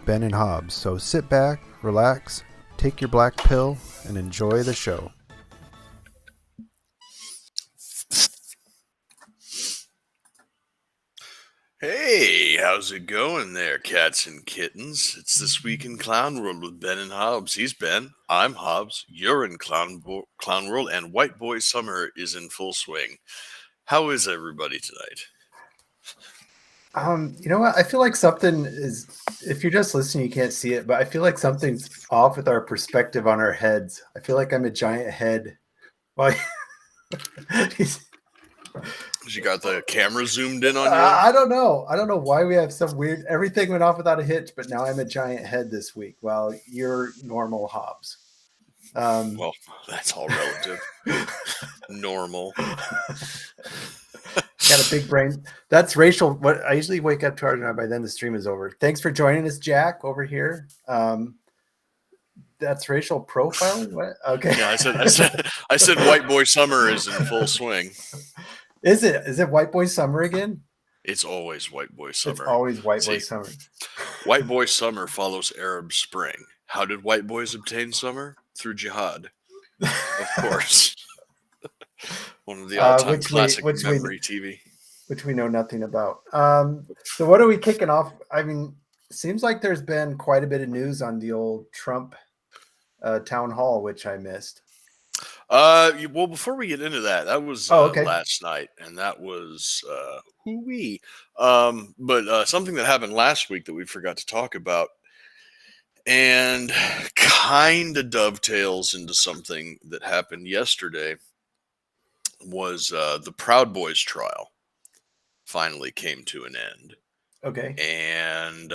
Ben and Hobbs. So sit back, relax, take your black pill, and enjoy the show. Hey, how's it going there, cats and kittens? It's This Week in Clown World with Ben and Hobbs. He's Ben, I'm Hobbs, you're in Clown World, and White Boy Summer is in full swing. How is everybody tonight? You know what? I feel like something is, if you're just listening, you can't see it, but I feel like something's off with our perspective on our heads. I feel like I'm a giant head. Well, You got the camera zoomed in on you? I don't know. I don't know why we have some weird, everything went off without a hitch, but now I'm a giant head this week while you're normal Hobbs. Well, that's all relative. Normal. Got a big brain. That's racial. What I usually wake up to our by then the stream is over. Thanks for joining us, Jack, over here. That's racial profiling. What? Okay. Yeah, I said White Boy Summer is in full swing. Is it White Boy Summer again? It's always White Boy Summer. It's always White Boy Summer. White Boy Summer follows Arab Spring. How did white boys obtain summer? Through jihad. Of course. One of the all-time classic memory TV. Which we know nothing about. So what are we kicking off? I mean, it seems like there's been quite a bit of news on the old Trump town hall, which I missed. Well, before we get into that, that was last night, and that was hoo-wee. But something that happened last week that we forgot to talk about, and kind of dovetails into something that happened yesterday, was the Proud Boys trial finally came to an end. Okay. And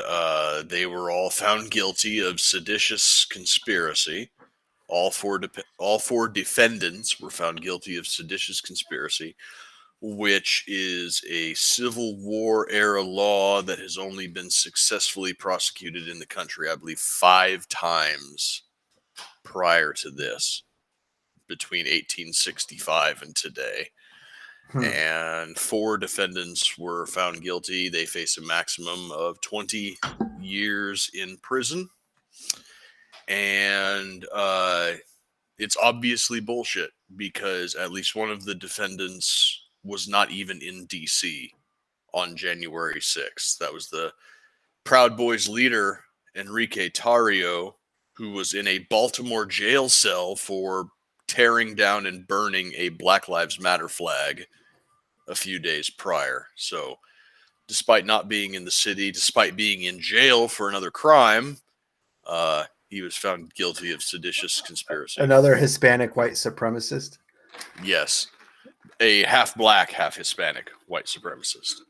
they were all found guilty of seditious conspiracy. All four defendants were found guilty of seditious conspiracy, which is a Civil War era law that has only been successfully prosecuted in the country, I believe, 5 times prior to this, between 1865 and today. And 4 defendants were found guilty. They face a maximum of 20 years in prison. And it's obviously bullshit because at least one of the defendants was not even in D.C. on January 6th. That was the Proud Boys leader, Enrique Tarrio, who was in a Baltimore jail cell for tearing down and burning a Black Lives Matter flag a few days prior. So despite not being in the city, despite being in jail for another crime, he was found guilty of seditious conspiracy. Another Hispanic white supremacist? Yes. A half black, half Hispanic white supremacist.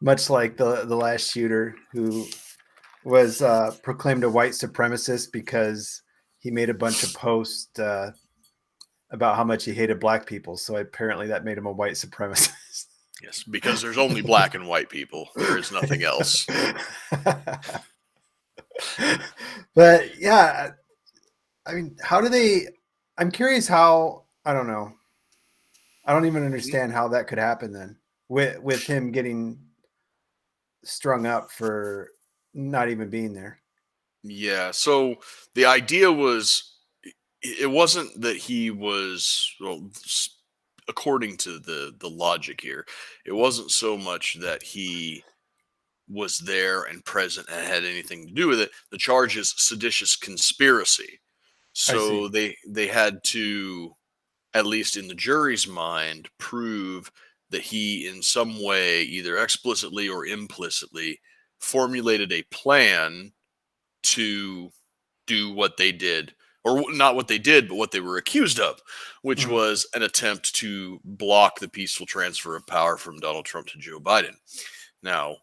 Much like the last shooter who was proclaimed a white supremacist because he made a bunch of posts about how much he hated black people. So apparently that made him a white supremacist. Yes, because there's only black and white people. There is nothing else. But yeah, I mean, I'm curious how, I don't know. I don't even understand how that could happen then with him getting strung up for not even being there. Yeah. So the idea was, it wasn't that he was, well, according to the logic here, it wasn't so much that he was there and present and had anything to do with it. The charge is seditious conspiracy. So they had to, at least in the jury's mind, prove that he in some way, either explicitly or implicitly, formulated a plan to do what they did, or not what they did, but what they were accused of, which was an attempt to block the peaceful transfer of power from Donald Trump to Joe Biden. Now,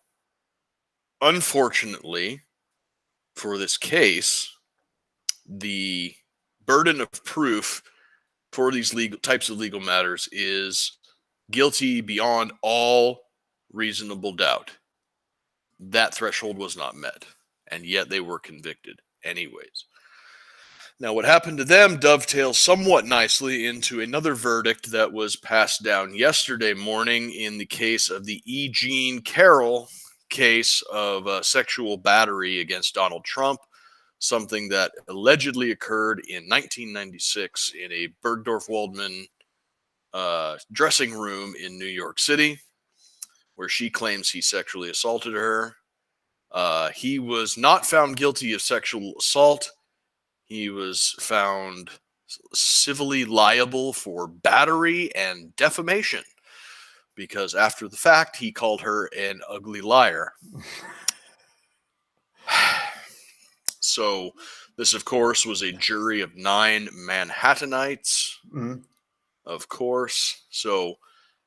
unfortunately, for this case, the burden of proof for these types of legal matters is guilty beyond all reasonable doubt. That threshold was not met, and yet they were convicted anyways. Now, what happened to them dovetails somewhat nicely into another verdict that was passed down yesterday morning in the case of the E. Jean Carroll case of sexual battery against Donald Trump, something that allegedly occurred in 1996 in a Bergdorf Waldman dressing room in New York City, where she claims he sexually assaulted her. He was not found guilty of sexual assault. He was found civilly liable for battery and defamation because after the fact, he called her an ugly liar. So this, of course, was a jury of 9 Manhattanites, of course. So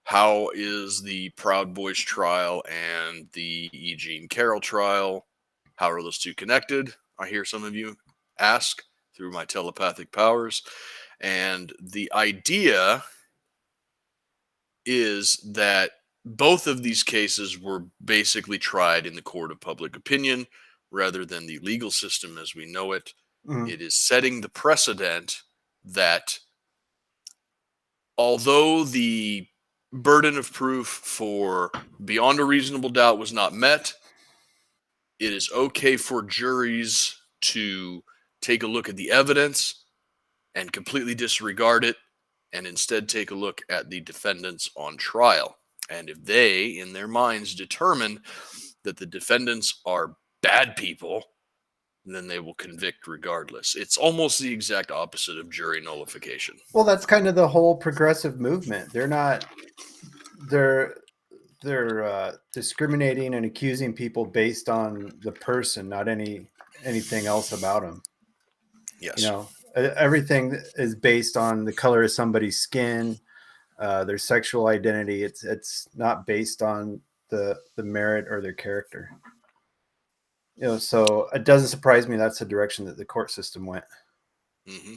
how is the Proud Boys trial and the E. Jean Carroll trial? How are those two connected? I hear some of you ask through my telepathic powers. And the idea is that both of these cases were basically tried in the court of public opinion rather than the legal system as we know it. It is setting the precedent that although the burden of proof for beyond a reasonable doubt was not met, it is okay for juries to take a look at the evidence and completely disregard it and instead take a look at the defendants on trial. And if they, in their minds, determine that the defendants are bad people, then they will convict regardless. It's almost the exact opposite of jury nullification. Well, that's kind of the whole progressive movement. They're discriminating and accusing people based on the person, not anything else about them. Yes. You know, everything is based on the color of somebody's skin, their sexual identity. It's not based on the merit or their character. You know, so it doesn't surprise me that's the direction that the court system went. Mm-hmm.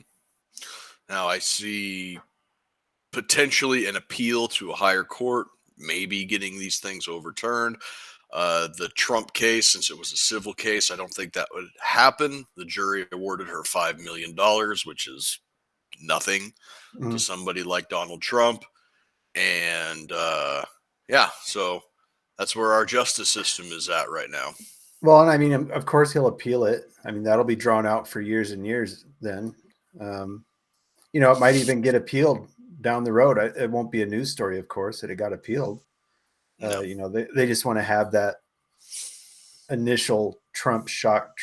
Now I see potentially an appeal to a higher court, maybe getting these things overturned. The Trump case, since it was a civil case, I don't think that would happen. The jury awarded her $5 million, which is nothing to somebody like Donald Trump. And yeah, so that's where our justice system is at right now. Well, and I mean, of course he'll appeal it. I mean, that'll be drawn out for years and years then. You know, it might even get appealed down the road. It won't be a news story, of course, that it got appealed. No. You know, they just want to have that initial Trump shock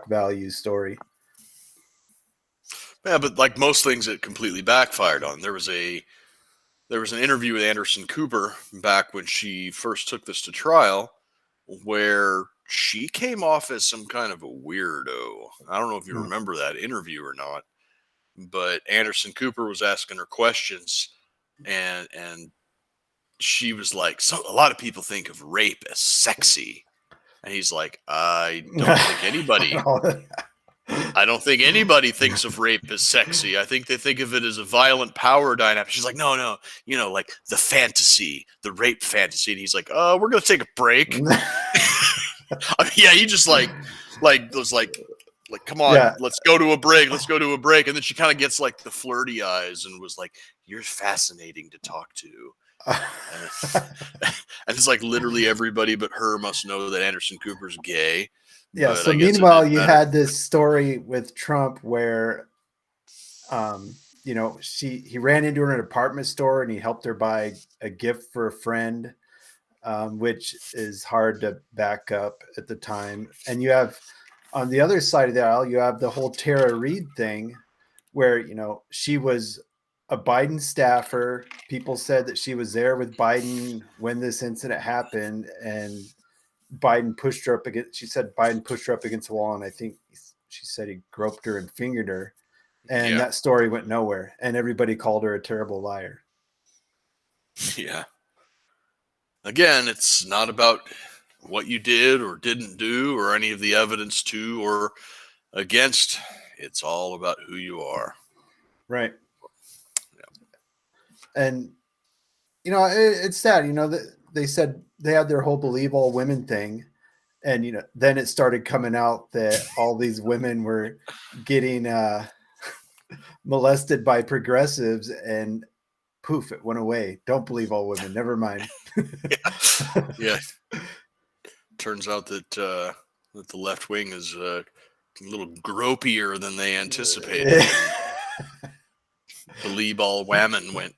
value story. Yeah, but like most things, it completely backfired on. There was an interview with Anderson Cooper back when she first took this to trial, where she came off as some kind of a weirdo. I don't know if you remember that interview or not, but Anderson Cooper was asking her questions, and she was like, "So a lot of people think of rape as sexy," and he's like, "I don't think anybody." I don't think anybody thinks of rape as sexy. I think they think of it as a violent power dynamic. She's like, no, you know, like the fantasy, the rape fantasy. And he's like, we're going to take a break. I mean, yeah, he just like was like, come on, Yeah. let's go to a break. Let's go to a break. And then she kind of gets like the flirty eyes and was like, you're fascinating to talk to. And it's like literally everybody but her must know that Anderson Cooper's gay. Yeah. So meanwhile, you had this story with Trump where, you know, he ran into her in an apartment store and he helped her buy a gift for a friend, which is hard to back up at the time. And you have on the other side of the aisle, you have the whole Tara Reid thing where, you know, she was a Biden staffer. People said that she was there with Biden when this incident happened, and Biden pushed her up against. She said Biden pushed her up against the wall, and I think she said he groped her and fingered her, and that story went nowhere, and everybody called her a terrible liar. Yeah. Again, it's not about what you did or didn't do or any of the evidence to or against. It's all about who you are. Right. Yeah. And you know, it's sad. You know, they said they had their whole believe all women thing. And, you know, then it started coming out that all these women were getting molested by progressives, and poof, it went away. Don't believe all women. Never mind. Yeah. turns out that that the left wing is a little gropier than they anticipated. The Lee Ball Whammon went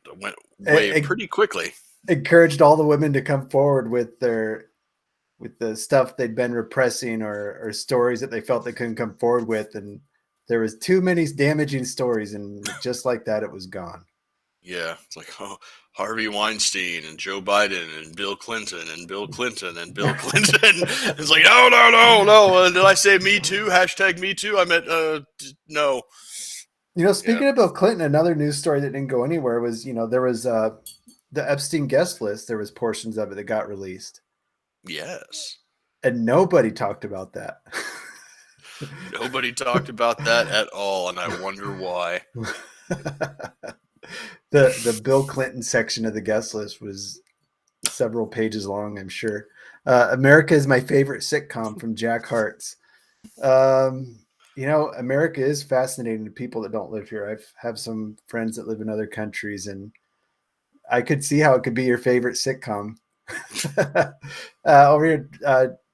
away pretty quickly. Encouraged all the women to come forward with the stuff they'd been repressing or stories that they felt they couldn't come forward with, and there was too many damaging stories, and just like that, it was gone. Yeah, it's like, oh, Harvey Weinstein and Joe Biden and Bill Clinton and Bill Clinton and Bill Clinton. It's like, no. Did I say me too? Hashtag me too? I meant no. Speaking of Bill Clinton, another news story that didn't go anywhere was, there was the Epstein guest list. There was portions of it that got released. Yes. And nobody talked about that. Nobody talked about that at all, and I wonder why. The Bill Clinton section of the guest list was several pages long, I'm sure. America is my favorite sitcom from Jack Hart's. America is fascinating to people that don't live here. I have some friends that live in other countries, and I could see how it could be your favorite sitcom. Over here,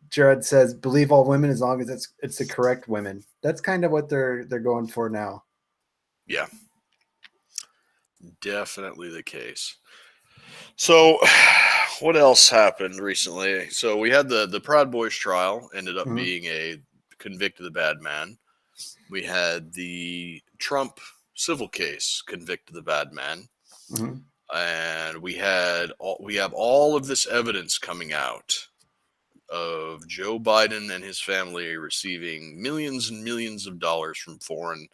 Jared says, "Believe all women as long as it's the correct women." That's kind of what they're going for now. Yeah, definitely the case. So, what else happened recently? So we had the Proud Boys trial. Ended up being a convict of the bad man. We had the Trump civil case, convict of the bad man. And we have all of this evidence coming out of Joe Biden and his family receiving millions and millions of dollars from foreign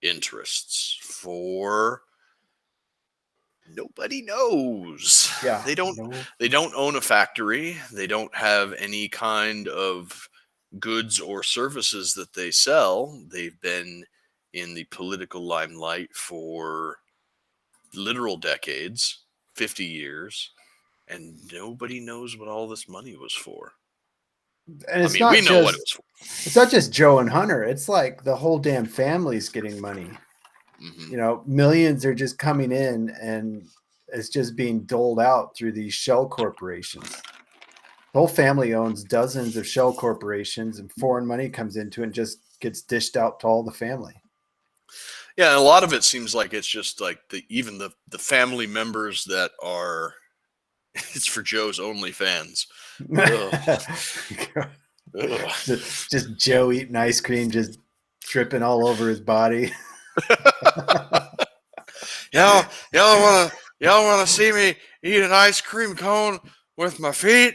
interests for nobody knows. Yeah, they don't own a factory. They don't have any kind of goods or services that they sell. They've been in the political limelight for literal decades, 50 years, and nobody knows what all this money was for. And we know what it was for. It's not just Joe and Hunter. It's like the whole damn family's getting money. Millions are just coming in, and it's just being doled out through these shell corporations. The whole family owns dozens of shell corporations, and foreign money comes into it and just gets dished out to all the family. Yeah, and a lot of it seems like it's just like even the family members that are, it's for Joe's OnlyFans. Just Joe eating ice cream, just dripping all over his body. Y'all wanna see me eat an ice cream cone with my feet?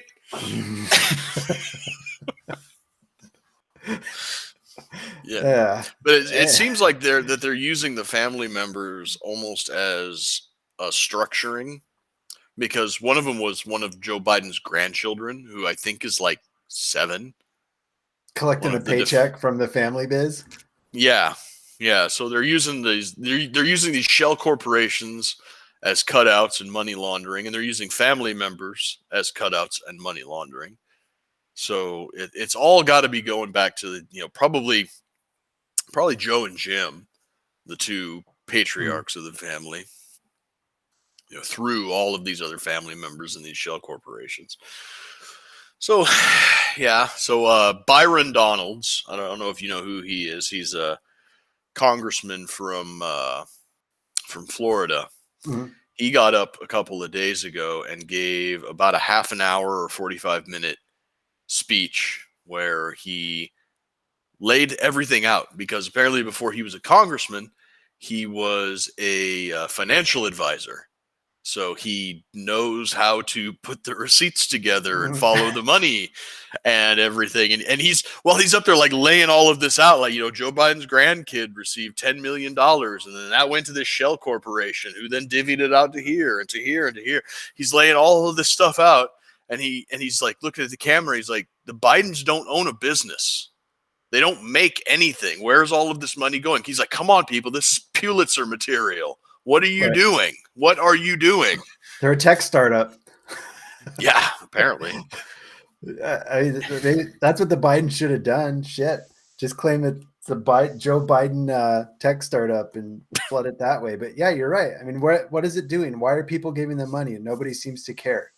Yeah. But it seems like they're using the family members almost as a structuring, because one of them was one of Joe Biden's grandchildren, who I think is like 7, collecting a paycheck from the family biz. Yeah. So they're using these shell corporations as cutouts and money laundering, and they're using family members as cutouts and money laundering. So it's all got to be going back to probably Joe and Jim, the two patriarchs of the family, through all of these other family members in these shell corporations. So, yeah. So Byron Donalds, I don't know if you know who he is. He's a congressman from Florida. He got up a couple of days ago and gave about a half an hour or 45-minute speech where he laid everything out, because apparently before he was a congressman, he was a financial advisor. So he knows how to put the receipts together and follow the money and everything. And he's up there like laying all of this out. Like, Joe Biden's grandkid received $10 million. And then that went to this shell corporation, who then divvied it out to here and to here and to here. He's laying all of this stuff out. And he's like looking at the camera. He's like, the Bidens don't own a business. They don't make anything. Where's all of this money going? He's like, come on, people. This is Pulitzer material. What are you doing? What are you doing? They're a tech startup. Yeah, apparently. That's what the Biden should have done. Shit. Just claim that it's a Joe Biden tech startup and flood it that way. But yeah, you're right. I mean, what is it doing? Why are people giving them money and nobody seems to care?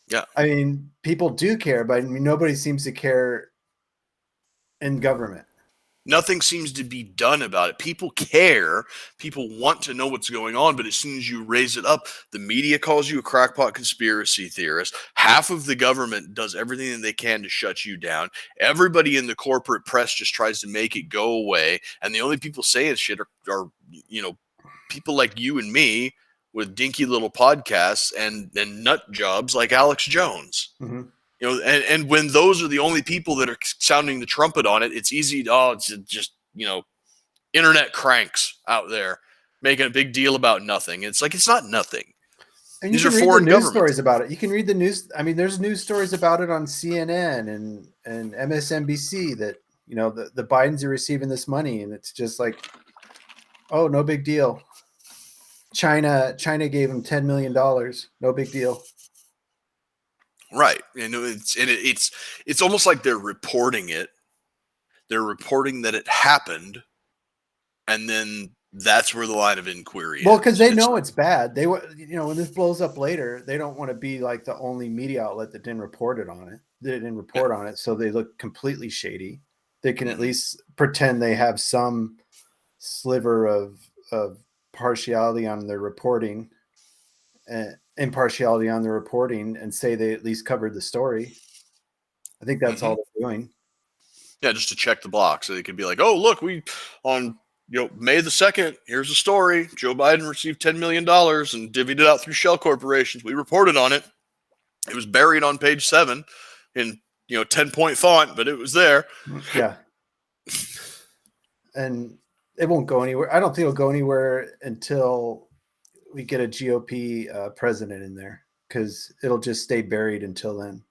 Yeah. I mean, people do care, but I mean, nobody seems to care in government. Nothing seems to be done about it. People care. People want to know what's going on, but as soon as you raise it up, the media calls you a crackpot conspiracy theorist. Half of the government does everything that they can to shut you down. Everybody in the corporate press just tries to make it go away. And the only people saying shit are people like you and me with dinky little podcasts and nut jobs like Alex Jones. Mm-hmm. And when those are the only people that are sounding the trumpet on it, it's easy. It's just, internet cranks out there making a big deal about nothing. It's like, it's not nothing. And you These can are read the foreign news governments. stories about it. You can read the news. I mean, there's news stories about it on CNN and MSNBC that, the Bidens are receiving this money, and it's just like, oh, no big deal. China gave him $10 million. No big deal. Right. It's almost like they're reporting it. They're reporting that it happened, and then that's where the line of inquiry Well, is. because they know it's bad. They when this blows up later, they don't want to be like the only media outlet that didn't report on it. So they look completely shady. They can at least pretend they have some sliver of partiality on their reporting, impartiality on the reporting, and say they at least covered the story. I think that's all they're doing. Yeah, just to check the box. So they could be like, oh, look, on May the 2nd, here's a story. Joe Biden received $10 million and divvied it out through shell corporations. We reported on it. It was buried on page 7 in 10-point font, but it was there. Yeah. And it won't go anywhere. I don't think it'll go anywhere until we get a GOP president in there, because it'll just stay buried until then.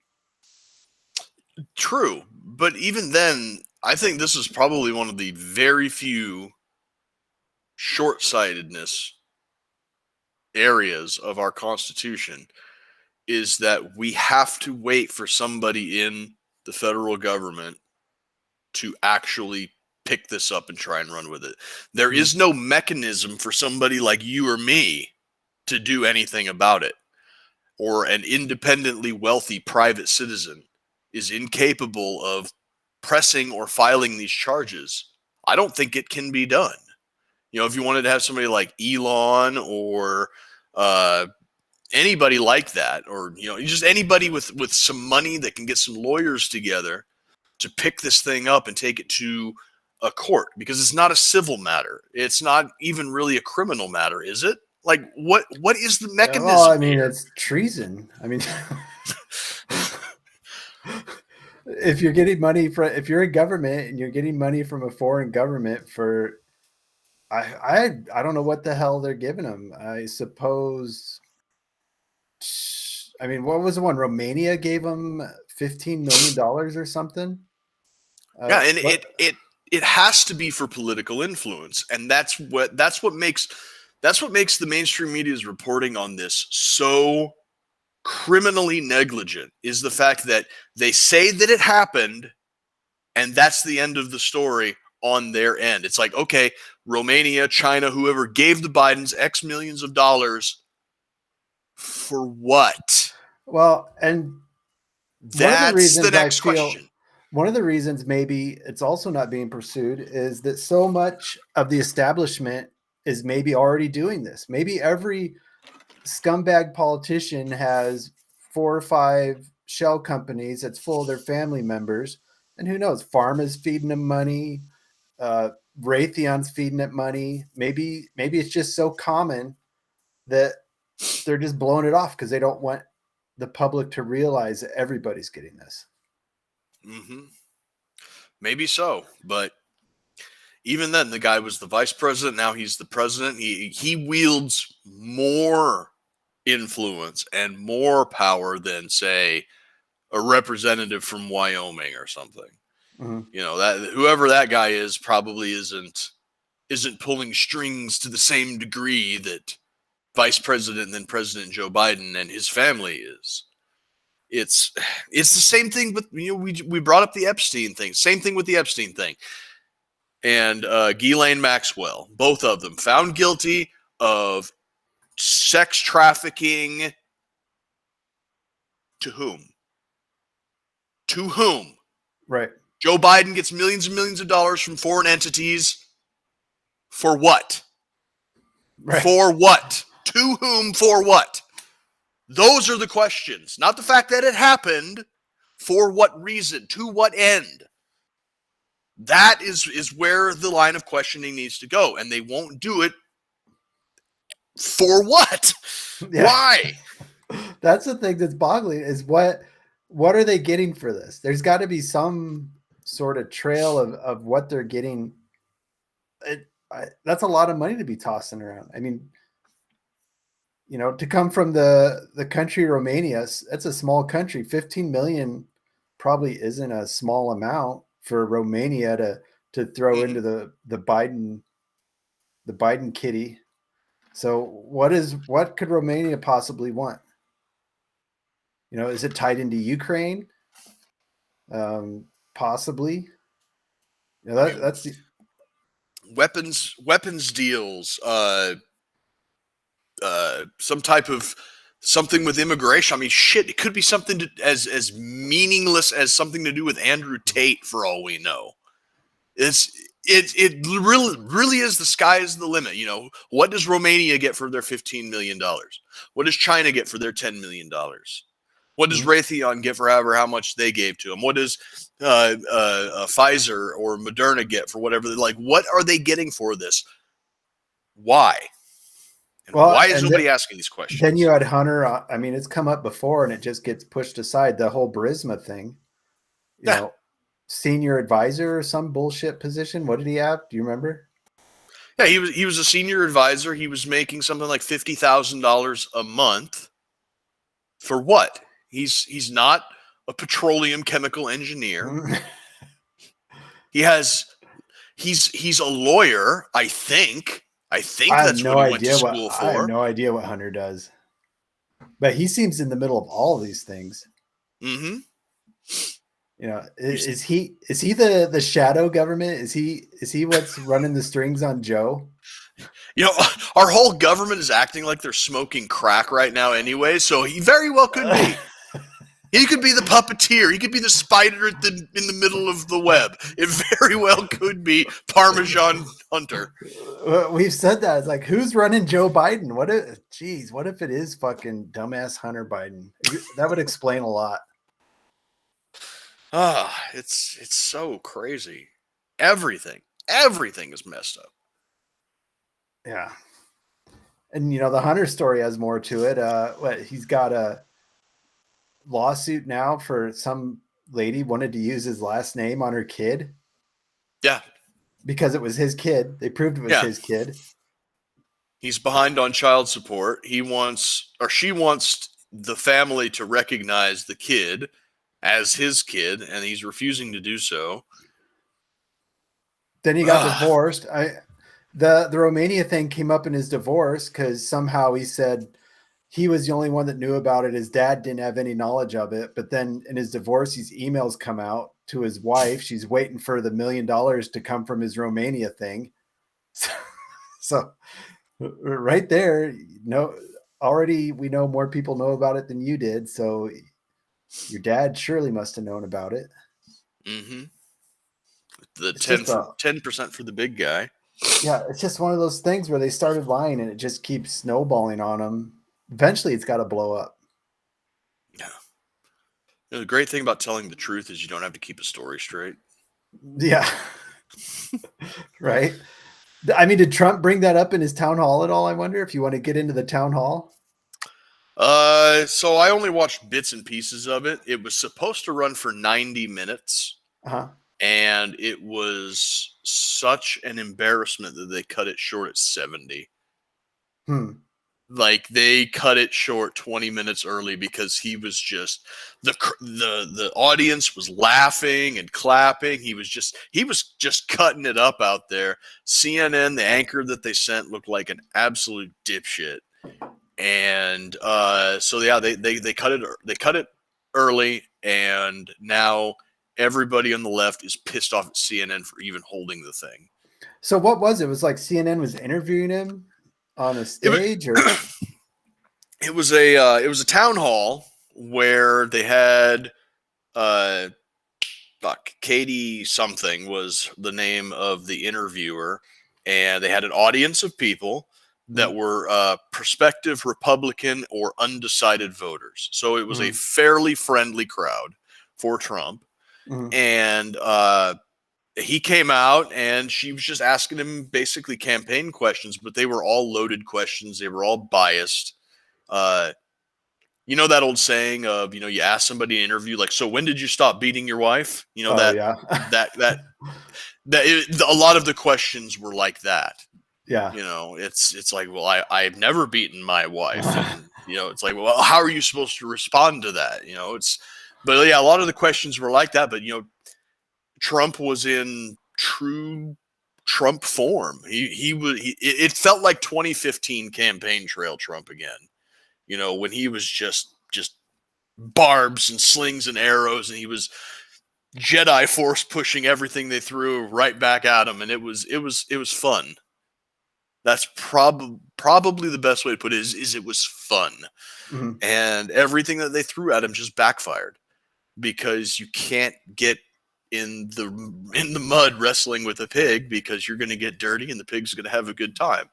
True. But even then, I think this is probably one of the very few short-sightedness areas of our Constitution, is that we have to wait for somebody in the federal government to actually pick this up and try and run with it. There is no mechanism for somebody like you or me to do anything about it. Or an independently wealthy private citizen is incapable of pressing or filing these charges. I don't think it can be done. If you wanted to have somebody like Elon or anybody like that, or just anybody with some money that can get some lawyers together to pick this thing up and take it to a court, because it's not a civil matter. It's not even really a criminal matter, is it? Like, what is the mechanism? Well, I mean, it's treason. I mean, if you're getting money if you're a government and you're getting money from a foreign government for, I don't know what the hell they're giving them. I suppose. I mean, what was the one? Romania gave them $15 million or something. Yeah, and it has to be for political influence, and that's what makes the mainstream media's reporting on this so criminally negligent, is the fact that they say that it happened, and that's the end of the story on their end. It's like, okay, Romania, China, whoever gave the Bidens X millions of dollars for what? Well, and that's the next question. One of the reasons maybe it's also not being pursued is that so much of the establishment is maybe already doing this. Maybe every scumbag politician has 4 or 5 shell companies that's full of their family members, and who knows, Pharma's feeding them money, Raytheon's feeding it money. Maybe it's just so common that they're just blowing it off because they don't want the public to realize that everybody's getting this. Maybe so, but even then, the guy was the vice president. Now he's the president. He wields more influence and more power than, say, a representative from Wyoming or something. That whoever that guy is probably isn't pulling strings to the same degree that Vice President and then President Joe Biden and his family is. It's the same thing with, we brought up the Epstein thing. Same thing with the Epstein thing. And Ghislaine Maxwell, both of them found guilty of sex trafficking To whom? To whom? Right. Joe Biden gets millions and millions of dollars from foreign entities. For what? Right. For what? To whom? For what? Those are the questions. Not the fact that it happened. For what reason? To what end? That is where the line of questioning needs to go. And they won't do it. For what? Yeah. Why? That's the thing that's boggling is what are they getting for this? There's got to be some sort of trail of what they're getting. That's a lot of money to be tossing around. I mean, you know, to come from the country Romania, it's a small country. 15 million probably isn't a small amount for Romania to throw into the Biden kitty. So what could Romania possibly want? You know, is it tied into Ukraine? Possibly. You know, that's the weapons deals, some type of something with immigration. I mean, shit, it could be something as meaningless as something to do with Andrew Tate, for all we know. It really is the sky is the limit. You know, what does Romania get for their $15 million? What does China get for their $10 million? What does Raytheon get for how much they gave to them? What does Pfizer or Moderna get for whatever? Like, what are they getting for this? Why? And why is nobody asking these questions? Then you had Hunter. I mean, it's come up before and it just gets pushed aside. The whole Burisma thing, you know, senior advisor or some bullshit position. What did he have? Do you remember? Yeah, he was a senior advisor. He was making something like $50,000 a month. For what? He's not a petroleum chemical engineer. He's a lawyer, I think. I that's what he went to school for. I have no idea what Hunter does. But he seems in the middle of all of these things. Mm-hmm. You know, is he the shadow government? Is he what's running the strings on Joe? You know, our whole government is acting like they're smoking crack right now anyway, so he very well could be. He could be the puppeteer. He could be the spider in the middle of the web. It very well could be Parmesan Hunter. We've said that. It's like, who's running Joe Biden? What if it is fucking dumbass Hunter Biden? That would explain a lot. It's so crazy. Everything is messed up. Yeah. And you know, the Hunter story has more to it. He's got a lawsuit now for some lady wanted to use his last name on her kid. Yeah. Because it was his kid. They proved it was his kid. He's behind on child support. She wants the family to recognize the kid as his kid, and he's refusing to do so. Then he got divorced. The Romania thing came up in his divorce because somehow he said he was the only one that knew about it. His dad didn't have any knowledge of it. But then in his divorce, these emails come out to his wife. She's waiting for the $1 million to come from his Romania thing. So right there, already we know more people know about it than you did. So your dad surely must have known about it. Mm-hmm. The 10% for the big guy. Yeah, it's just one of those things where they started lying and it just keeps snowballing on them. Eventually, it's got to blow up. Yeah. You know, the great thing about telling the truth is you don't have to keep a story straight. Yeah. Right. I mean, did Trump bring that up in his town hall at all? I wonder if you want to get into the town hall. So I only watched bits and pieces of it. It was supposed to run for 90 minutes. Uh-huh. And it was such an embarrassment that they cut it short at 70. Like they cut it short 20 minutes early because he was just the audience was laughing and clapping. He was just cutting it up out there. CNN, the anchor that they sent, looked like an absolute dipshit. And so yeah, they cut it early, and now everybody on the left is pissed off at CNN for even holding the thing. So what was it? It was like CNN was interviewing him on a stage, or it was a town hall where they had Katie something was the name of the interviewer, and they had an audience of people that were prospective Republican or undecided voters. So it was a fairly friendly crowd for Trump. And he came out and she was just asking him basically campaign questions, but they were all loaded questions. They were all biased. You know that old saying of, you ask somebody in an interview, like, so when did you stop beating your wife? Yeah. A lot of the questions were like that. Yeah. It's like, well, I've never beaten my wife. And, it's like, well, how are you supposed to respond to that? But yeah, a lot of the questions were like that. But, Trump was in true Trump form. It felt like 2015 campaign trail Trump again. When he was just barbs and slings and arrows, and he was Jedi force pushing everything they threw right back at him, and it was fun. That's probably the best way to put it is it was fun. And everything that they threw at him just backfired, because you can't get in the mud wrestling with a pig, because you're going to get dirty and the pig's going to have a good time.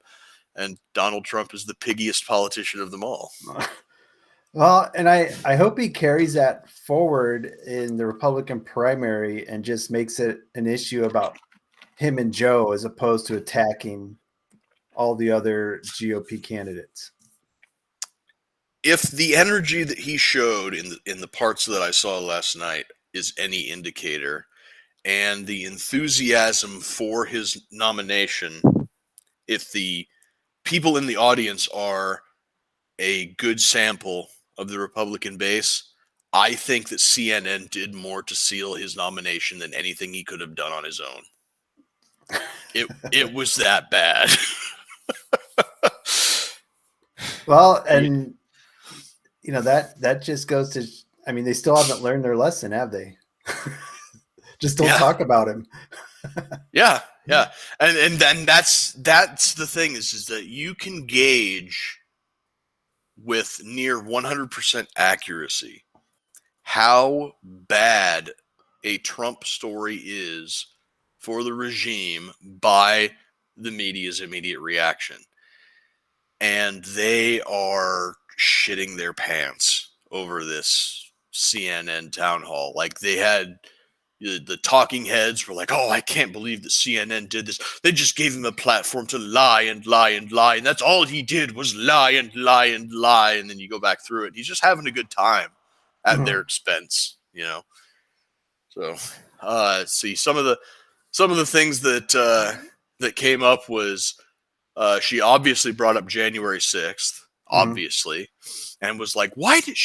And Donald Trump is the piggiest politician of them all. Well, and I hope he carries that forward in the Republican primary and just makes it an issue about him and Joe, as opposed to attacking all the other GOP candidates. If the energy that he showed in the parts that I saw last night is any indicator, and the enthusiasm for his nomination, if the people in the audience are a good sample of the Republican base, I think that CNN did more to seal his nomination than anything he could have done on his own. It was that bad. Well, and that just goes to, they still haven't learned their lesson, have they? Just don't talk about him. Yeah. And then that's the thing is that you can gauge with near 100% accuracy how bad a Trump story is for the regime by the media's immediate reaction. And they are shitting their pants over this CNN town hall. Like, they had the talking heads were like, oh, I can't believe that CNN did this. They just gave him a platform to lie and lie and lie. And that's all he did was lie and lie and lie. And then you go back through it. He's just having a good time at their expense, So, see, some of the things that came up was she obviously brought up January 6th, obviously, and was like, why did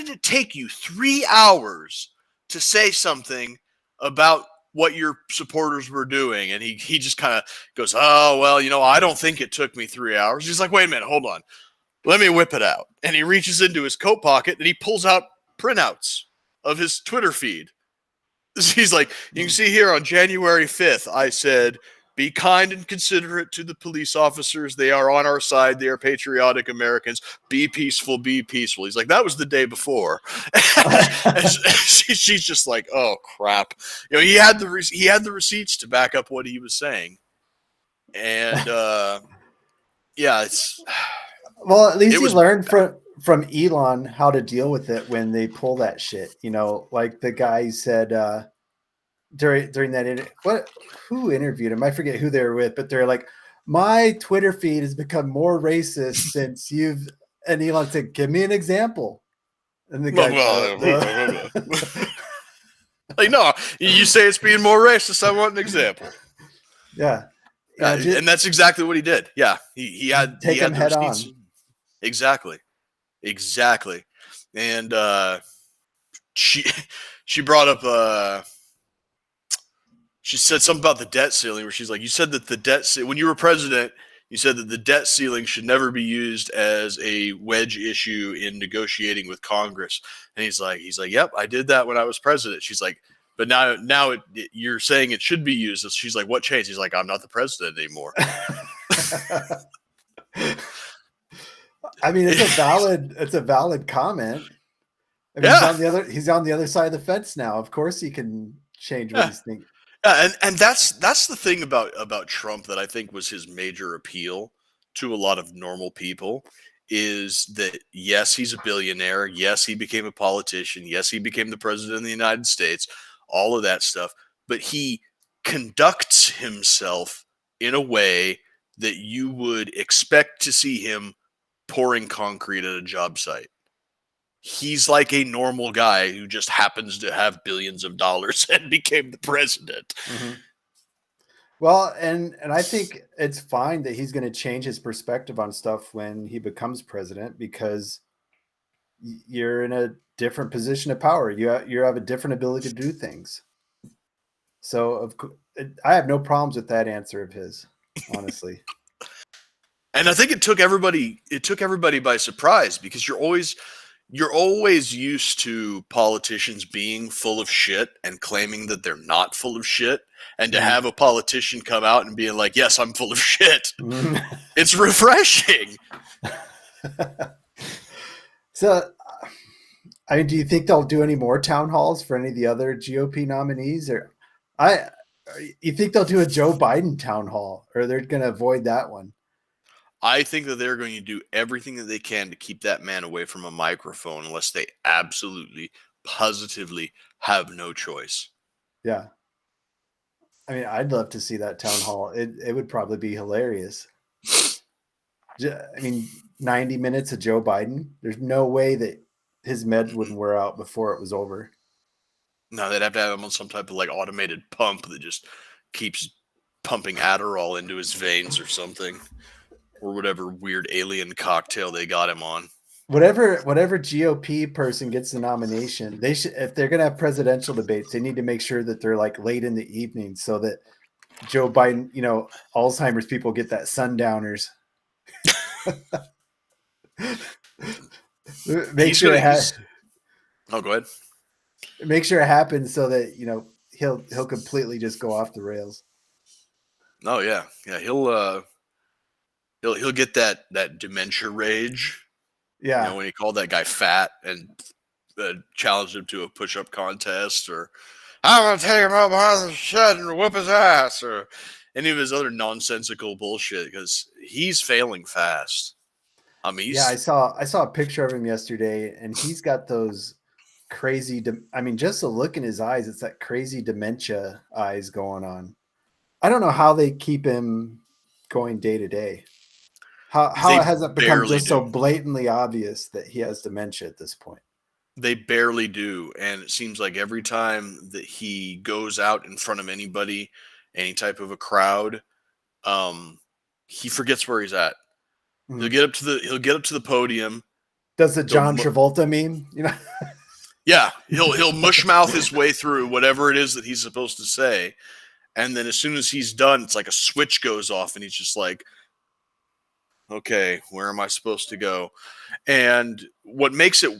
it take you 3 hours to say something about what your supporters were doing? And he just kind of goes, oh, well, I don't think it took me 3 hours. He's like, wait a minute, hold on. Let me whip it out. And he reaches into his coat pocket and he pulls out printouts of his Twitter feed. He's like, you can see here on January 5th, I said, be kind and considerate to the police officers. They are on our side. They are patriotic Americans. Be peaceful. Be peaceful. He's like, that was the day before. She's just like, oh crap. He had the receipts to back up what he was saying. And it's well, at least he learned from Elon how to deal with it when they pull that shit. Like the guy said during that who interviewed him? I forget who they were with, but they're like, my Twitter feed has become more racist since and Elon said, give me an example. And the guy like, no, you say it's being more racist. I want an example. Yeah. And that's exactly what he did. Yeah. He had him head on. Exactly. And she brought up she said something about the debt ceiling, where she's like, you said that when you were president, you said that the debt ceiling should never be used as a wedge issue in negotiating with Congress. And he's like, yep, I did that when I was president. She's like, but now you're saying it should be used. She's like, what changed? He's like, I'm not the president anymore. It's a valid comment. I mean, Yeah. he's on the other side of the fence now. Of course he can change what Yeah. he's thinking. And that's the thing about Trump that I think was his major appeal to a lot of normal people is that yes, he's a billionaire, yes, he became a politician, yes, he became the president of the United States, all of that stuff, but he conducts himself in a way that you would expect to see him pouring concrete at a job site. He's like a normal guy who just happens to have billions of dollars and became the president. Mhm. Well, and I think it's fine that he's going to change his perspective on stuff when he becomes president because you're in a different position of power. You have a different ability to do things. So I have no problems with that answer of his, honestly. And I think it took everybody by surprise because you're always used to politicians being full of shit and claiming that they're not full of shit. And to have a politician come out and being like, yes, I'm full of shit. It's refreshing. So, I mean, do you think they'll do any more town halls for any of the other GOP nominees, or you think they'll do a Joe Biden town hall, or they're going to avoid that one? I think that they're going to do everything that they can to keep that man away from a microphone unless they absolutely, positively have no choice. Yeah. I mean, I'd love to see that town hall. It would probably be hilarious. I mean, 90 minutes of Joe Biden. There's no way that his meds wouldn't wear out before it was over. No, they'd have to have him on some type of like automated pump that just keeps pumping Adderall into his veins or something, or whatever weird alien cocktail they got him on. Whatever GOP person gets the nomination, they should, if they're going to have presidential debates, they need to make sure that they're like late in the evening so that Joe Biden, Alzheimer's people get that sundowners. Make sure go ahead. Make sure it happens so that he'll completely just go off the rails. Oh yeah, he'll get that dementia rage. Yeah, when he called that guy fat and challenged him to a push-up contest, or I'm gonna take him out behind the shed and whip his ass, or any of his other nonsensical bullshit because he's failing fast. I mean, I saw a picture of him yesterday, and he's got those crazy. I mean, just the look in his eyes, it's that crazy dementia eyes going on. I don't know how they keep him going day to day. How it hasn't become just so blatantly obvious that he has dementia at this point. They barely do, and it seems like every time that he goes out in front of anybody, any type of a crowd, he forgets where he's at. Mm-hmm. He'll get up to the podium. Does the John Travolta meme? Yeah, he'll mushmouth his way through whatever it is that he's supposed to say, and then as soon as he's done, it's like a switch goes off, and he's just like, okay, where am I supposed to go? And what makes it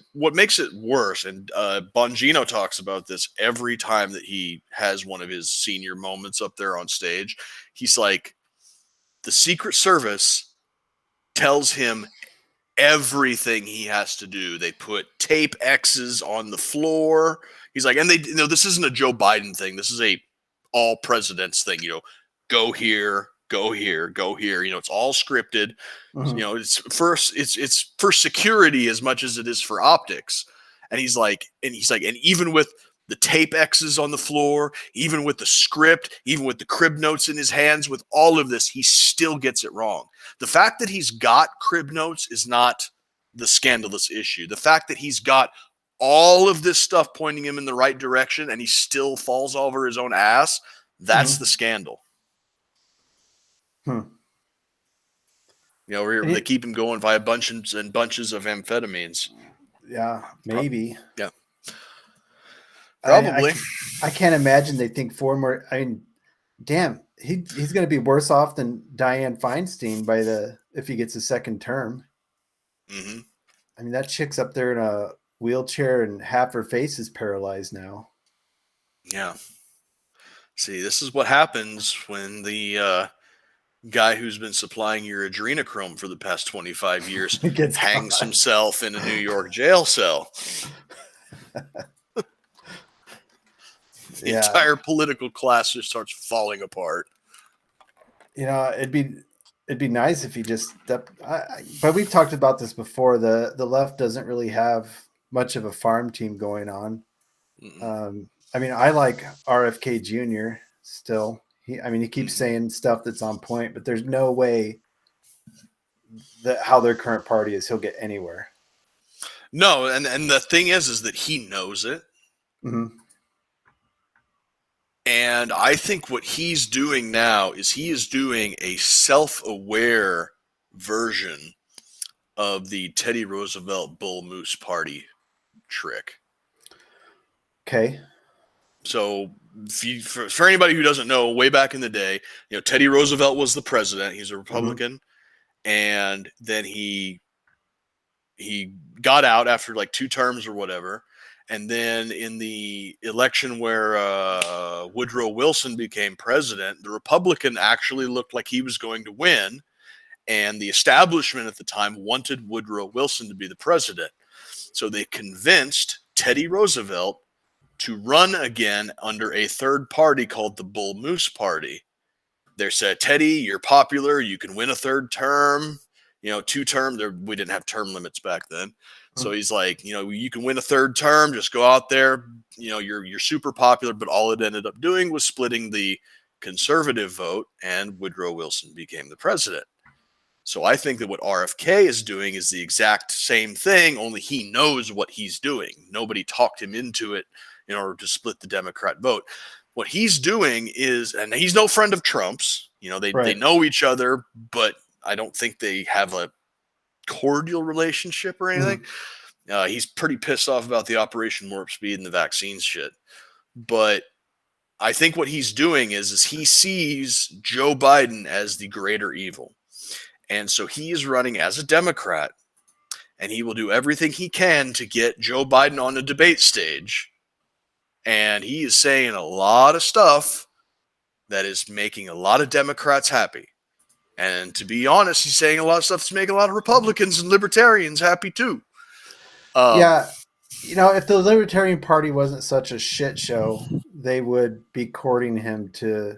worse, and Bongino talks about this every time that he has one of his senior moments up there on stage. He's like, the Secret Service tells him everything he has to do. They put tape X's on the floor. He's like, and this isn't a Joe Biden thing. This is a all presidents thing. Go here, go here, go here. It's all scripted. Mm-hmm. It's for security as much as it is for optics. And he's like, and even with the tape X's on the floor, even with the script, even with the crib notes in his hands, with all of this, he still gets it wrong. The fact that he's got crib notes is not the scandalous issue. The fact that he's got all of this stuff pointing him in the right direction and he still falls over his own ass, that's the scandal. They keep him going via bunches and bunches of amphetamines. Yeah, maybe. Yeah. Probably. I can't imagine they think 4 more. I mean, damn, he's going to be worse off than Dianne Feinstein if he gets a second term. Mm-hmm. I mean, that chick's up there in a wheelchair and half her face is paralyzed now. Yeah. See, this is what happens when the guy who's been supplying your adrenochrome for the past 25 years hangs himself in a New York jail cell. The entire political class just starts falling apart. It'd be nice if he just stepped. But we've talked about this before. The left doesn't really have much of a farm team going on. I mean, I like RFK Jr. still. He keeps saying stuff that's on point, but there's no way that how their current party is, he'll get anywhere. No, and the thing is that he knows it. Mm-hmm. And I think what he's doing now is he is doing a self-aware version of the Teddy Roosevelt Bull Moose Party trick. Okay. So for anybody who doesn't know, way back in the day, Teddy Roosevelt was the president. He's a Republican. Mm-hmm. And then he got out after like 2 terms or whatever. And then in the election where Woodrow Wilson became president, the Republican actually looked like he was going to win. And the establishment at the time wanted Woodrow Wilson to be the president. So they convinced Teddy Roosevelt to run again under a third party called the Bull Moose Party. They said, Teddy, you're popular. You can win a third term. 2 terms. We didn't have term limits back then. So he's like, you can win a third term. Just go out there. You're super popular. But all it ended up doing was splitting the conservative vote, and Woodrow Wilson became the president. So I think that what RFK is doing is the exact same thing, only he knows what he's doing. Nobody talked him into it in order to split the Democrat vote. What he's doing is, and he's no friend of Trump's, they know each other, but I don't think they have a cordial relationship or anything. He's pretty pissed off about the Operation Warp Speed and the vaccines shit. But I think what he's doing is he sees Joe Biden as the greater evil. And so he is running as a Democrat, and he will do everything he can to get Joe Biden on a debate stage. And he is saying a lot of stuff that is making a lot of Democrats happy. And to be honest, he's saying a lot of stuff that's making a lot of Republicans and libertarians happy too. If the Libertarian Party wasn't such a shit show, they would be courting him to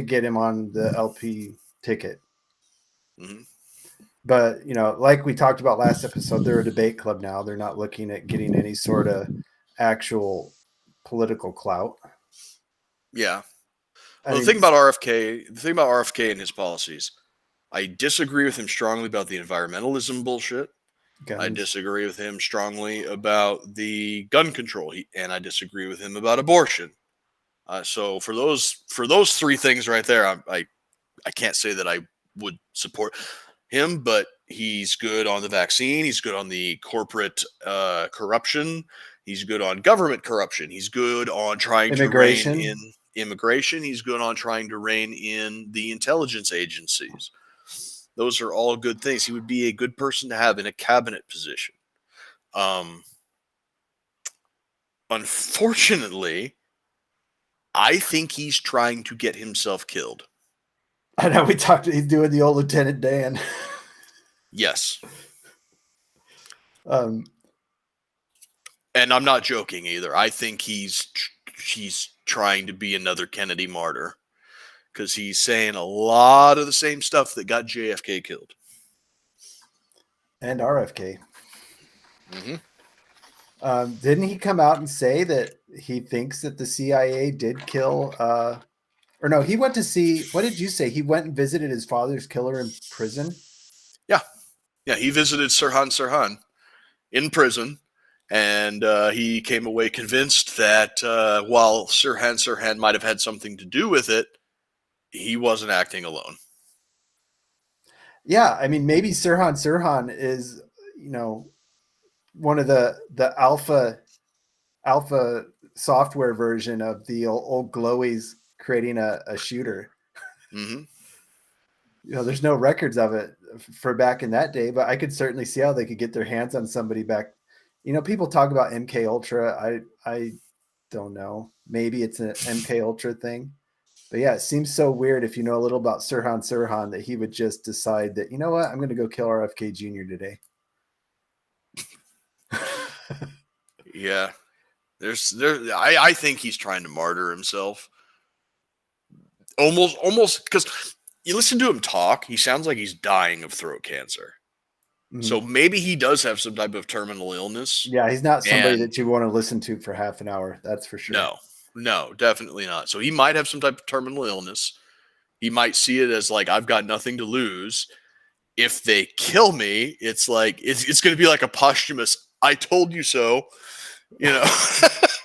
get him on the LP ticket. Mm-hmm. But, like we talked about last episode, they're a debate club now. They're not looking at getting any sort of actual political clout. Yeah. Well, the thing about RFK and his policies, I disagree with him strongly about the environmentalism bullshit. Guns. I disagree with him strongly about the gun control, and I disagree with him about abortion. So for those 3 things right there, I can't say that I would support him, but he's good on the vaccine. He's good on the corporate corruption. He's good on government corruption. He's good on trying to rein in immigration. He's good on trying to rein in the intelligence agencies. Those are all good things. He would be a good person to have in a cabinet position. Unfortunately, I think he's trying to get himself killed. I know he's doing the old Lieutenant Dan. Yes. And I'm not joking either. I think he's trying to be another Kennedy martyr, because he's saying a lot of the same stuff that got JFK killed. And RFK. Mm-hmm. Didn't he come out and say that he thinks that the CIA did kill or no, he went to see, what did you say? He went and visited his father's killer in prison? Yeah. Yeah, he visited Sirhan Sirhan in prison, and he came away convinced that while Sirhan Sirhan might have had something to do with it, he wasn't acting alone. Yeah, I mean, maybe Sirhan Sirhan is, one of the alpha software version of the old glowies creating a shooter. Mm-hmm. There's no records of it for back in that day, but I could certainly see how they could get their hands on somebody back. People talk about MK Ultra. I don't know. Maybe it's an MK Ultra thing. But yeah, it seems so weird if you know a little about Sirhan Sirhan that he would just decide that, you know what, I'm going to go kill RFK Jr. today. Yeah. I think he's trying to martyr himself. Almost because you listen to him talk, he sounds like he's dying of throat cancer. So maybe he does have some type of terminal illness. Yeah, he's not somebody And that you want to listen to for half an hour. That's for sure. no, definitely not. So he might have some type of terminal illness. He might see it as like, I've got nothing to lose. If they kill me, it's like it's going to be like a posthumous "I told you so," you know.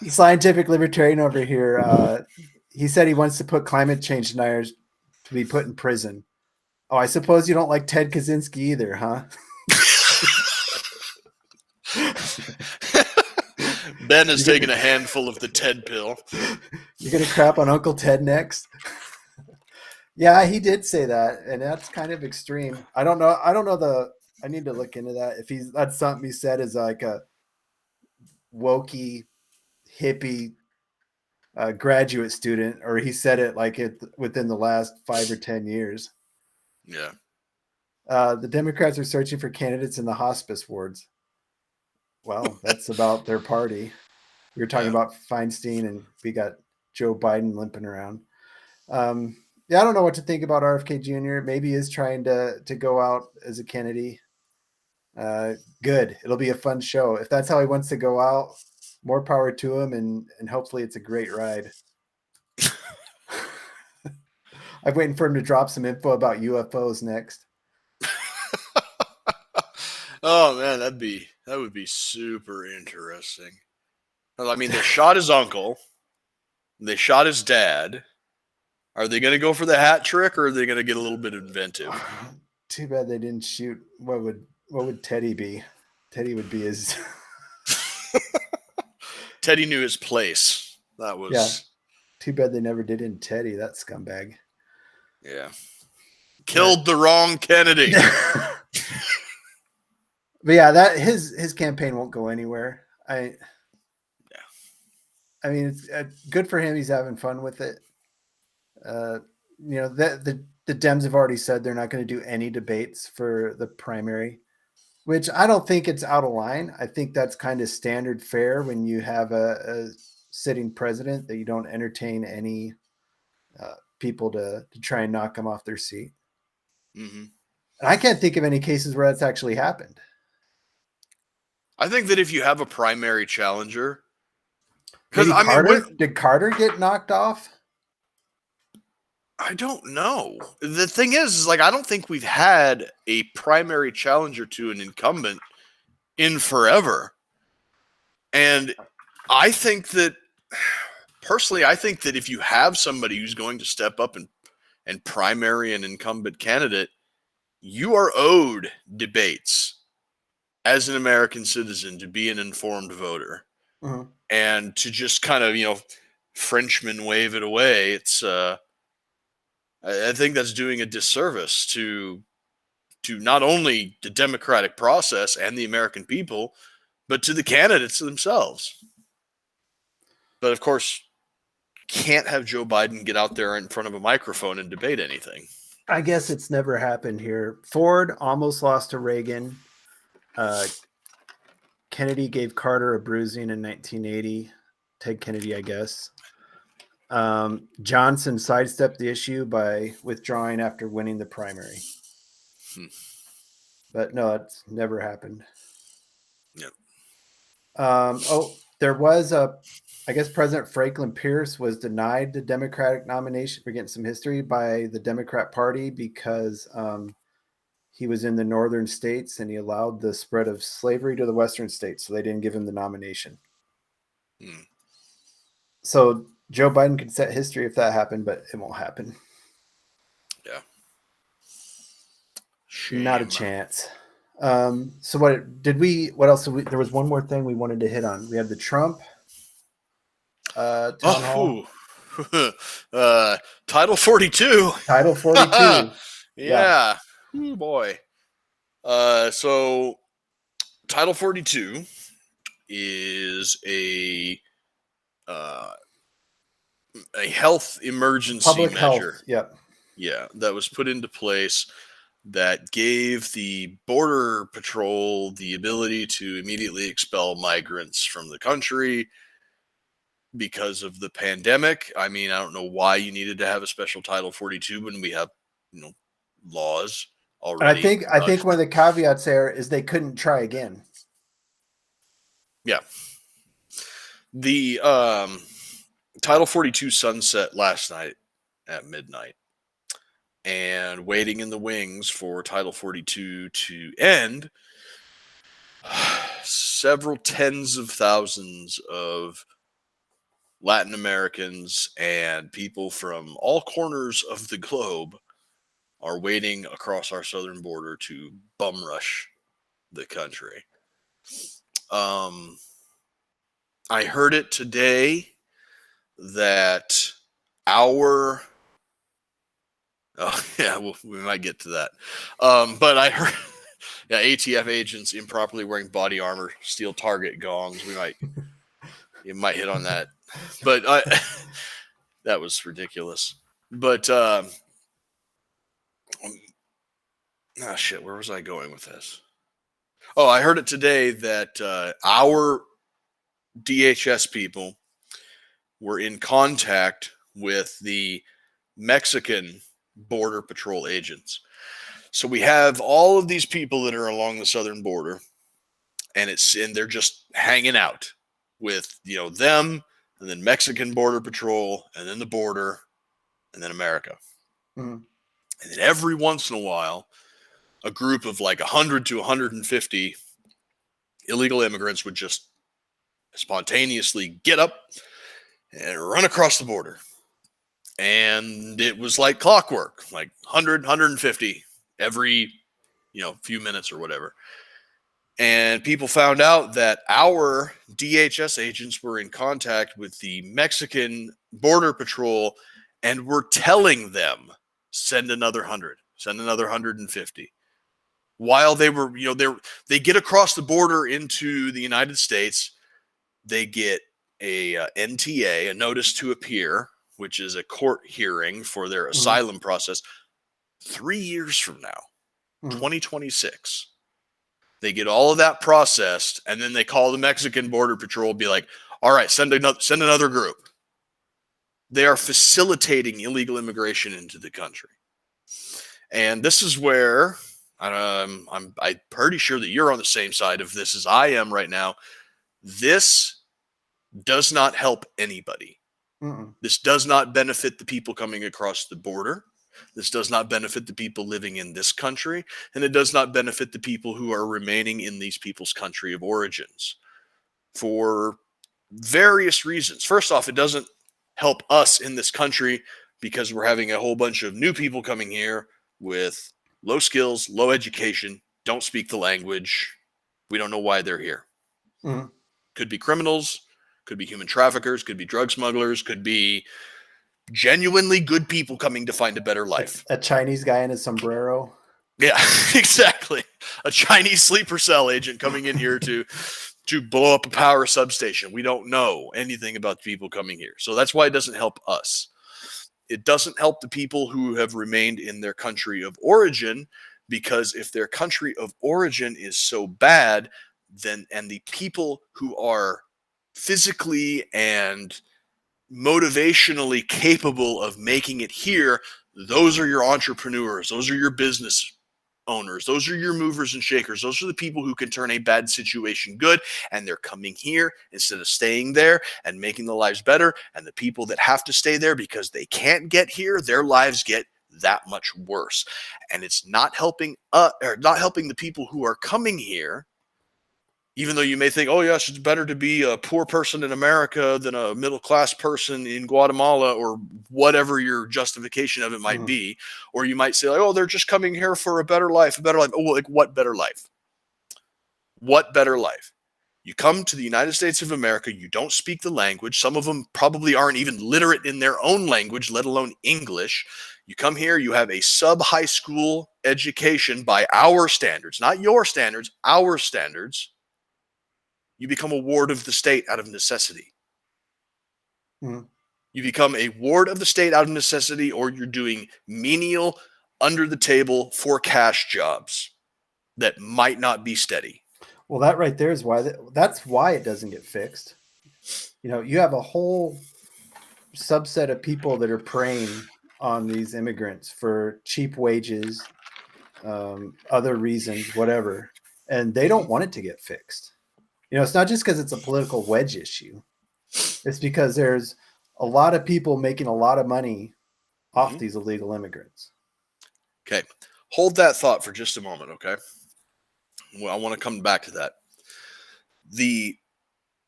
Scientific libertarian over here. He said he wants to put climate change deniers to be put in prison. Oh, I suppose you don't like Ted Kaczynski either, huh? Ben has taken a handful of the Ted pill. You're gonna crap on Uncle Ted next? Yeah, he did say that, and that's kind of extreme. I don't know. I need to look into that. If that's something he said is like a wokey, hippie graduate student, or he said it like it within the last 5 or 10 years. Yeah. The Democrats are searching for candidates in the hospice wards. Well, that's about their party. We were talking about Feinstein, and we got Joe Biden limping around. Yeah, I don't know what to think about RFK Jr. Maybe he is trying to go out as a Kennedy. Good. It'll be a fun show. If that's how he wants to go out, more power to him, and hopefully it's a great ride. I'm waiting for him to drop some info about UFOs next. Oh man, that would be super interesting. I mean, they shot his uncle, they shot his dad. Are they going to go for the hat trick, or are they going to get a little bit inventive? Too bad they didn't shoot. What would Teddy be? Teddy would be his. Teddy knew his place. That was Too bad they never did in Teddy. That scumbag. Yeah. Killed the wrong Kennedy. But yeah, that his campaign won't go anywhere. I mean, it's good for him. He's having fun with it. You know, the Dems have already said they're not going to do any debates for the primary, which I don't think it's out of line. I think that's kind of standard fare when you have a sitting president, that you don't entertain any people to try and knock them off their seat. Mm-hmm. And I can't think of any cases where that's actually happened. I think that if you have a primary challenger, did Carter get knocked off? I don't know. The thing is like, I don't think we've had a primary challenger to an incumbent in forever. And I think that, personally, I think that if you have somebody who's going to step up and primary an incumbent candidate, you are owed debates as an American citizen to be an informed voter. Uh-huh. And to just kind of, Frenchman wave it away, it's I think that's doing a disservice to not only the democratic process and the American people, but to the candidates themselves. But of course, can't have Joe Biden get out there in front of a microphone and debate anything. I guess it's never happened here. Ford almost lost to Reagan. Kennedy gave Carter a bruising in 1980. Ted Kennedy, I guess. Johnson sidestepped the issue by withdrawing after winning the primary. But no, it's never happened. Yep. There was I guess President Franklin Pierce was denied the Democratic nomination. We're getting some history by the Democrat Party because he was in the northern states and he allowed the spread of slavery to the western states. So they didn't give him the nomination. So Joe Biden could set history if that happened, but it won't happen. Yeah. Shame. Not a chance. So what else? There was one more thing we wanted to hit on. We had the Trump town hall. Title 42. Title 42. Yeah. Oh boy. So Title 42 is a health emergency Public measure. Health. Yep. Yeah, that was put into place that gave the Border Patrol the ability to immediately expel migrants from the country because of the pandemic. I mean, I don't know why you needed to have a special Title 42 when we have, laws And I already. think one of the caveats there is they couldn't try again. Yeah. The Title 42 sunset last night at midnight, and waiting in the wings for Title 42 to end, several tens of thousands of Latin Americans and people from all corners of the globe are waiting across our southern border to bum rush the country. I heard it today that our we might get to that. But I heard ATF agents improperly wearing body armor, steel target gongs. You might hit on that. But that was ridiculous. But where was I going with this? Oh, I heard it today that our DHS people were in contact with the Mexican Border Patrol agents. So we have all of these people that are along the southern border, and they're just hanging out with them, and then Mexican Border Patrol, and then the border, and then America. Mm-hmm. And then every once in a while, a group of like 100 to 150 illegal immigrants would just spontaneously get up and run across the border. And it was like clockwork, like 100, 150 every, few minutes or whatever. And people found out that our DHS agents were in contact with the Mexican Border Patrol and were telling them, send another 100, send another 150. While they were, they get across the border into the United States, they get a NTA, a notice to appear, which is a court hearing for their asylum process. 3 years from now, 2026, they get all of that processed, and then they call the Mexican Border Patrol, be like, all right, send another group. They are facilitating illegal immigration into the country. And this is where I'm pretty sure that you're on the same side of this as I am right now. This does not help anybody. This does not benefit the people coming across the border. This does not benefit the people living in this country, and it does not benefit the people who are remaining in these people's country of origins for various reasons. First off, it doesn't help us in this country because we're having a whole bunch of new people coming here with low skills, low education, don't speak the language. We don't know why they're here. Could be criminals, could be human traffickers, could be drug smugglers, could be genuinely good people coming to find a better life. A Chinese guy in a sombrero. Yeah, exactly. A Chinese sleeper cell agent coming in here to blow up a power substation. We don't know anything about the people coming here. So that's why it doesn't help us. It doesn't help the people who have remained in their country of origin, because if their country of origin is so bad, then and the people who are physically and motivationally capable of making it here, those are your entrepreneurs, those are your business owners, those are your movers and shakers, those are the people who can turn a bad situation good, and they're coming here instead of staying there and making the lives better. And the people that have to stay there because they can't get here, their lives get that much worse. And it's not helping the people who are coming here. Even though you may think, oh, yes, it's better to be a poor person in America than a middle-class person in Guatemala, or whatever your justification of it might be. Or you might say, like, oh, they're just coming here for a better life. Oh, well, like, what better life? What better life? You come to the United States of America, you don't speak the language. Some of them probably aren't even literate in their own language, let alone English. You come here, you have a sub-high school education by our standards, not your standards, our standards. You become a ward of the state out of necessity. You become a ward of the state out of necessity, or you're doing menial, under the table for cash jobs that might not be steady. Well, that right there is why that's why it doesn't get fixed. You know, you have a whole subset of people that are preying on these immigrants for cheap wages, other reasons, whatever, and they don't want it to get fixed. You know, it's not just because it's a political wedge issue. It's because there's a lot of people making a lot of money off these illegal immigrants. Okay. Hold that thought for just a moment, okay? Well, I want to come back to that. The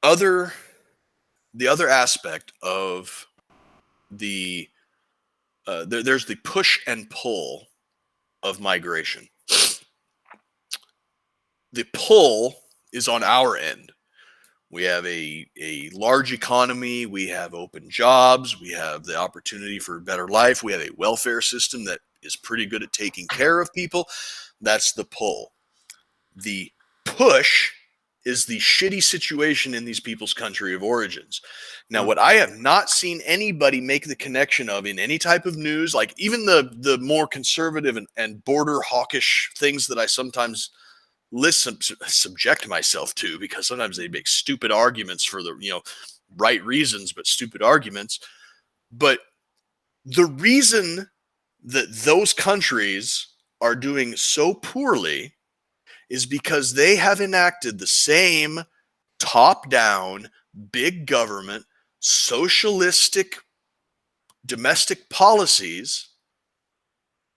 other aspect of there's the push and pull of migration. The pull is on our end. We have a large economy. We have open jobs. We have the opportunity for a better life. We have a welfare system that is pretty good at taking care of people. That's the pull. The push is the shitty situation in these people's country of origins. Now, what I have not seen anybody make the connection of in any type of news, like even the more conservative and border hawkish things that I sometimes subject myself to, because sometimes they make stupid arguments for the right reasons, but stupid arguments. But the reason that those countries are doing so poorly is because they have enacted the same top-down, big government, socialistic domestic policies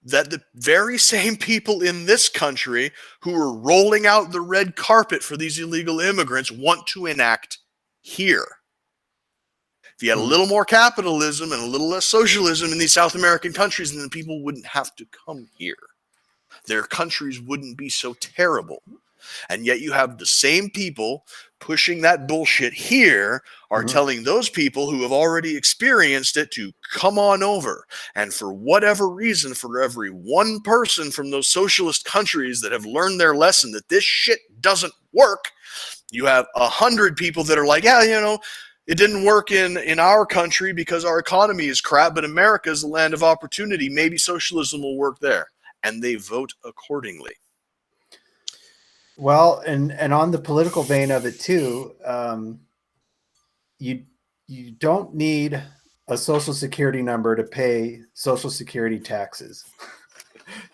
that the very same people in this country who are rolling out the red carpet for these illegal immigrants want to enact here. If you had a little more capitalism and a little less socialism in these South American countries, then the people wouldn't have to come here. Their countries wouldn't be so terrible. And yet you have the same people pushing that bullshit here are telling those people who have already experienced it to come on over. And for whatever reason, for every one person from those socialist countries that have learned their lesson that this shit doesn't work, you have 100 people that are like, yeah, it didn't work in our country because our economy is crap, but America is the land of opportunity. Maybe socialism will work there. And they vote accordingly. Well, and on the political vein of it too, you don't need a social security number to pay social security taxes.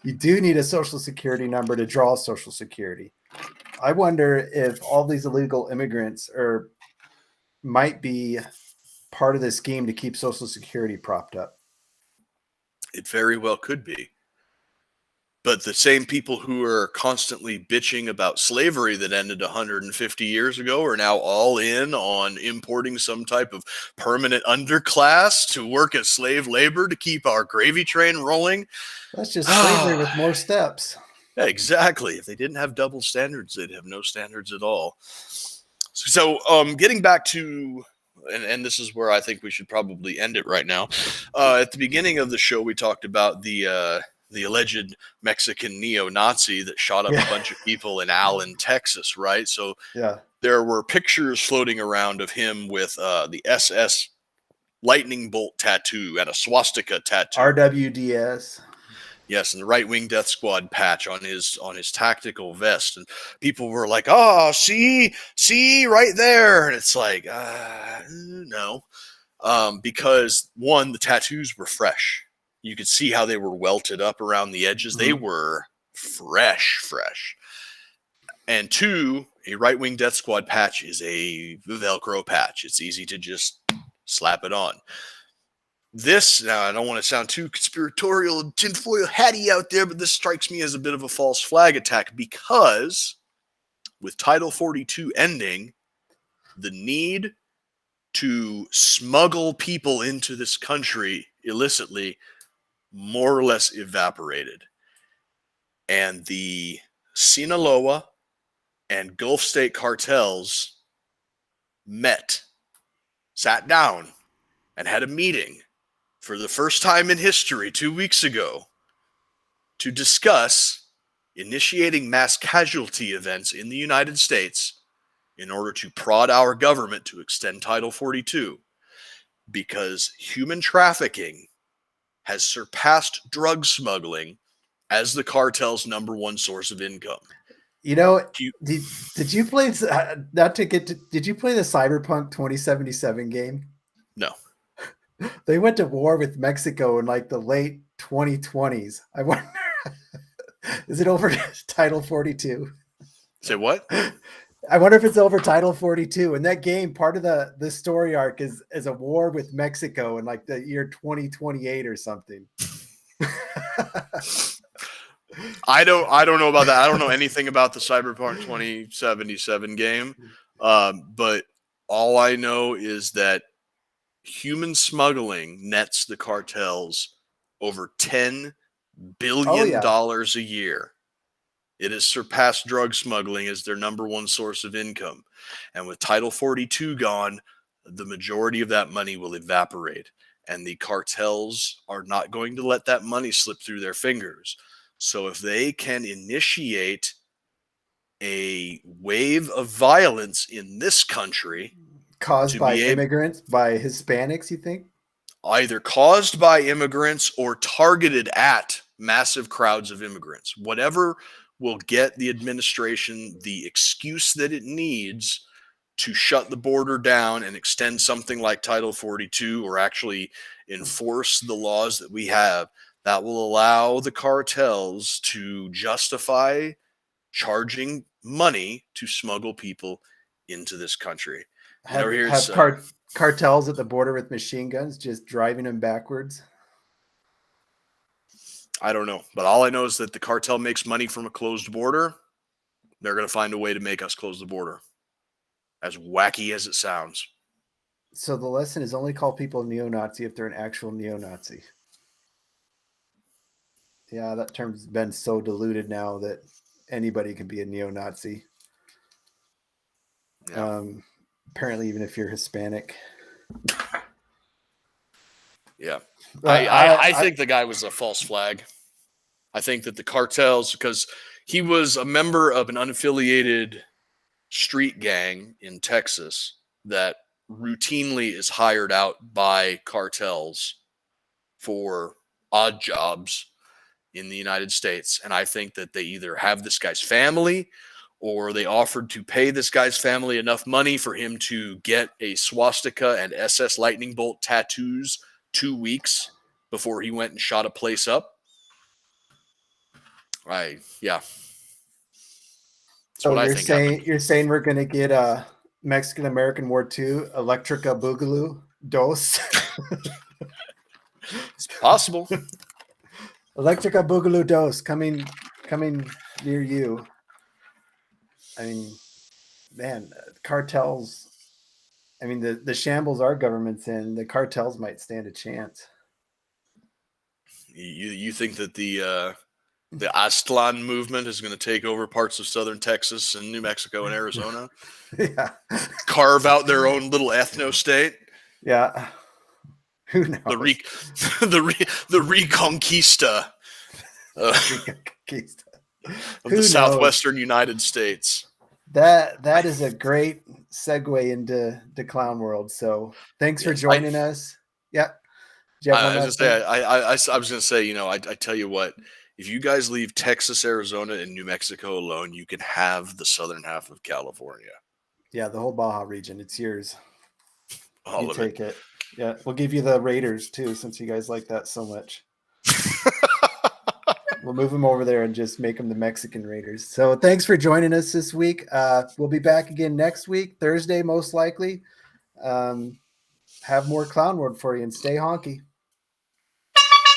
You do need a social security number to draw social security. I wonder if all these illegal immigrants might be part of the scheme to keep social security propped up. It very well could be. But the same people who are constantly bitching about slavery that ended 150 years ago are now all in on importing some type of permanent underclass to work as slave labor to keep our gravy train rolling. That's just slavery with more steps. Yeah, exactly. If they didn't have double standards, they'd have no standards at all. So getting back to, and this is where I think we should probably end it right now. At the beginning of the show, we talked about the alleged Mexican neo-Nazi that shot up a bunch of people in Allen, Texas, right? So there were pictures floating around of him with the SS lightning bolt tattoo and a swastika tattoo. RWDS. Yes, and the Right Wing Death Squad patch on his tactical vest. And people were like, oh, see, right there. And it's like, no. Because, one, the tattoos were fresh. You could see how they were welted up around the edges. They were fresh. And two, a Right Wing Death Squad patch is a Velcro patch. It's easy to just slap it on. This, now I don't want to sound too conspiratorial and tinfoil hatty out there, but this strikes me as a bit of a false flag attack because with Title 42 ending, the need to smuggle people into this country illicitly more or less evaporated. And the Sinaloa and Gulf State cartels sat down, and had a meeting for the first time in history 2 weeks ago to discuss initiating mass casualty events in the United States in order to prod our government to extend Title 42, because human trafficking has surpassed drug smuggling as the cartel's number one source of income. You know, You- did you play not to get to, did you play the Cyberpunk 2077 game? No. They went to war with Mexico in like the late 2020s. I wonder, is it over Title 42? Say what? I wonder if it's over Title 42. In that game, part of the story arc is a war with Mexico in like the year 2028 or something. I don't know about that. I don't know anything about the Cyberpunk 2077 game. But all I know is that human smuggling nets the cartels over $10 billion a year. It has surpassed drug smuggling as their number one source of income. And with Title 42 gone, the majority of that money will evaporate. And the cartels are not going to let that money slip through their fingers. So if they can initiate a wave of violence in this country, caused by immigrants, by Hispanics, you think? Either caused by immigrants or targeted at massive crowds of immigrants, whatever will get the administration the excuse that it needs to shut the border down and extend something like Title 42 or actually enforce the laws that we have, that will allow the cartels to justify charging money to smuggle people into this country. Cartels at the border with machine guns just driving them backwards? I don't know. But all I know is that the cartel makes money from a closed border. They're going to find a way to make us close the border. As wacky as it sounds. So the lesson is only call people neo-Nazi if they're an actual neo-Nazi. Yeah, that term's been so diluted now that anybody can be a neo-Nazi. Yeah. Apparently, even if you're Hispanic. Yeah. I think the guy was a false flag. I think that the cartels, because he was a member of an unaffiliated street gang in Texas that routinely is hired out by cartels for odd jobs in the United States. And I think that they either have this guy's family or they offered to pay this guy's family enough money for him to get a swastika and SS lightning bolt tattoos 2 weeks before he went and shot a place up. Yeah. So you're saying we're going to get a Mexican-American War II, Electrica Boogaloo Dos? It's possible. Electrica Boogaloo Dos coming near you. I mean, man, cartels. I mean, the shambles our government's in, the cartels might stand a chance. You think that the Aztlan movement is going to take over parts of southern Texas and New Mexico and Arizona? Yeah. Carve out their own little ethno state? Yeah. Who knows? The Reconquista of the southwestern United States. That is a great segue into the clown world. So thanks for joining us. Yeah. I was going to say, I tell you what, if you guys leave Texas, Arizona, and New Mexico alone, you can have the southern half of California. Yeah, the whole Baja region. It's yours. All of take it. Yeah, we'll give you the Raiders too, since you guys like that so much. We'll move them over there and just make them the Mexican Raiders. So thanks for joining us this week. We'll be back again next week, Thursday, most likely. Have more Clown World for you, and stay honky.